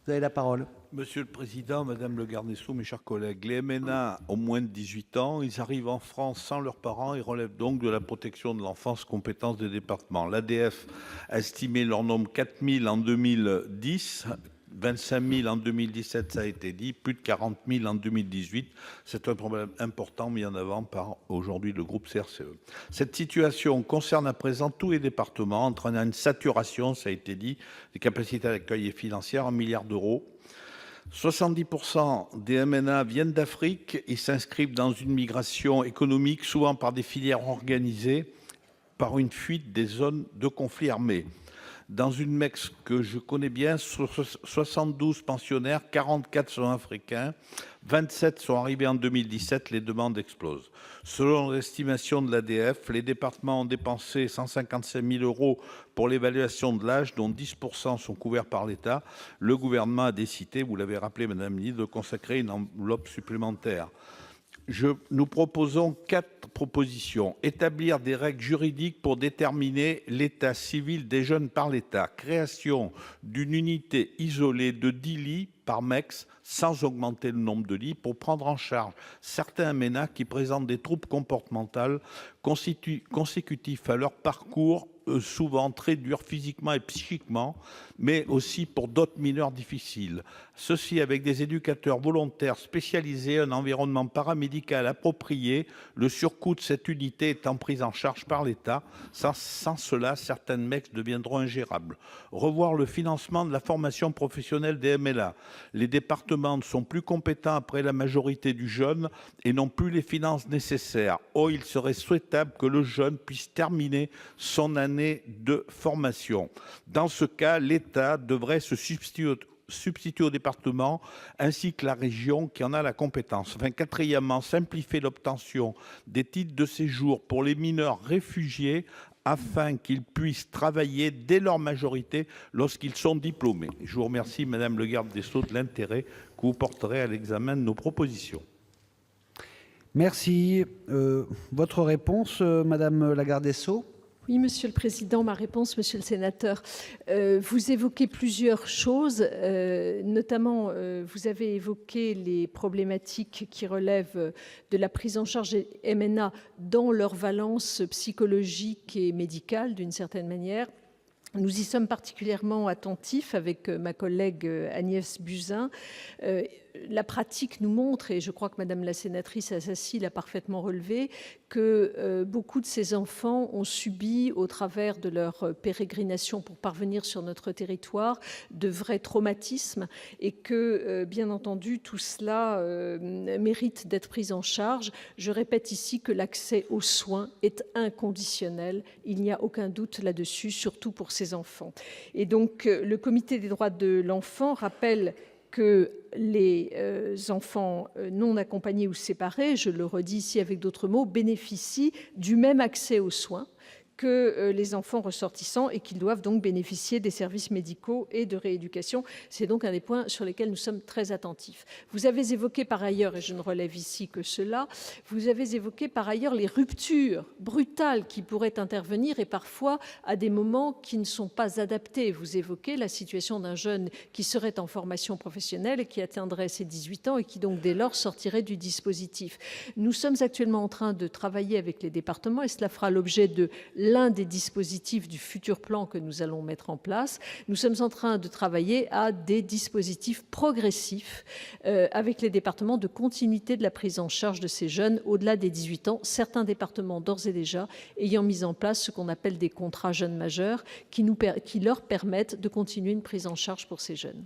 Vous avez la parole. Monsieur le Président, Madame le Garde des Sceaux, mes chers collègues, les MNA ont moins de 18 ans, ils arrivent en France sans leurs parents et relèvent donc de la protection de l'enfance, compétence des départements. L'ADF a estimé leur nombre 4 000 en 2010, 25 000 en 2017, ça a été dit, plus de 40 000 en 2018. C'est un problème important mis en avant par aujourd'hui le groupe CRCE. Cette situation concerne à présent tous les départements, entraînant une saturation, ça a été dit, des capacités d'accueil et financières, 1 milliard d'euros. 70% des MNA viennent d'Afrique et s'inscrivent dans une migration économique, souvent par des filières organisées, par une fuite des zones de conflit armé. Dans une MEX que je connais bien, sur 72 pensionnaires, 44 sont africains, 27 sont arrivés en 2017, les demandes explosent. Selon l'estimation de l'ADF, les départements ont dépensé 155 000 euros pour l'évaluation de l'âge, dont 10% sont couverts par l'État. Le gouvernement a décidé, vous l'avez rappelé Madame la Ministre, de consacrer une enveloppe supplémentaire. Nous proposons 4 propositions. Établir des règles juridiques pour déterminer l'état civil des jeunes par l'État. Création d'une unité isolée de 10 lits par MEX sans augmenter le nombre de lits pour prendre en charge certains MNA qui présentent des troubles comportementaux consécutifs à leur parcours souvent très dur physiquement et psychiquement, mais aussi pour d'autres mineurs difficiles. Ceci avec des éducateurs volontaires spécialisés, un environnement paramédical approprié, le surcoût de cette unité étant pris en charge par l'État. Sans cela, certaines MEX deviendront ingérables. Revoir le financement de la formation professionnelle des MLA. Les départements sont plus compétents après la majorité du jeune et n'ont plus les finances nécessaires. Or, il serait souhaitable que le jeune puisse terminer son année de formation. Dans ce cas, l'État devrait se substituer au département ainsi que la région qui en a la compétence. Enfin, quatrièmement, simplifier l'obtention des titres de séjour pour les mineurs réfugiés afin qu'ils puissent travailler dès leur majorité lorsqu'ils sont diplômés. Je vous remercie, Madame le Garde des Sceaux, de l'intérêt que vous porterez à l'examen de nos propositions. Merci. Votre réponse, Madame la Garde des Sceaux? Oui, Monsieur le Président, ma réponse, Monsieur le Sénateur. Vous évoquez plusieurs choses, notamment vous avez évoqué les problématiques qui relèvent de la prise en charge des MNA dans leur valence psychologique et médicale, d'une certaine manière. Nous y sommes particulièrement attentifs avec ma collègue Agnès Buzyn. La pratique nous montre, et je crois que Madame la sénatrice Assassi l'a parfaitement relevé, que beaucoup de ces enfants ont subi, au travers de leur pérégrination pour parvenir sur notre territoire, de vrais traumatismes et que, bien entendu, tout cela mérite d'être pris en charge. Je répète ici que l'accès aux soins est inconditionnel. Il n'y a aucun doute là-dessus, surtout pour ces enfants. Et donc, le Comité des droits de l'enfant rappelle que les enfants non accompagnés ou séparés, je le redis ici avec d'autres mots, bénéficient du même accès aux soins que les enfants ressortissants et qu'ils doivent donc bénéficier des services médicaux et de rééducation. C'est donc un des points sur lesquels nous sommes très attentifs. Vous avez évoqué par ailleurs, et je ne relève ici que cela, vous avez évoqué par ailleurs les ruptures brutales qui pourraient intervenir et parfois à des moments qui ne sont pas adaptés. Vous évoquez la situation d'un jeune qui serait en formation professionnelle et qui atteindrait ses 18 ans et qui donc dès lors sortirait du dispositif. Nous sommes actuellement en train de travailler avec les départements et cela fera l'objet de l'un des dispositifs du futur plan que nous allons mettre en place. Nous sommes en train de travailler à des dispositifs progressifs avec les départements de continuité de la prise en charge de ces jeunes au-delà des 18 ans. Certains départements d'ores et déjà ayant mis en place ce qu'on appelle des contrats jeunes majeurs qui leur permettent de continuer une prise en charge pour ces jeunes.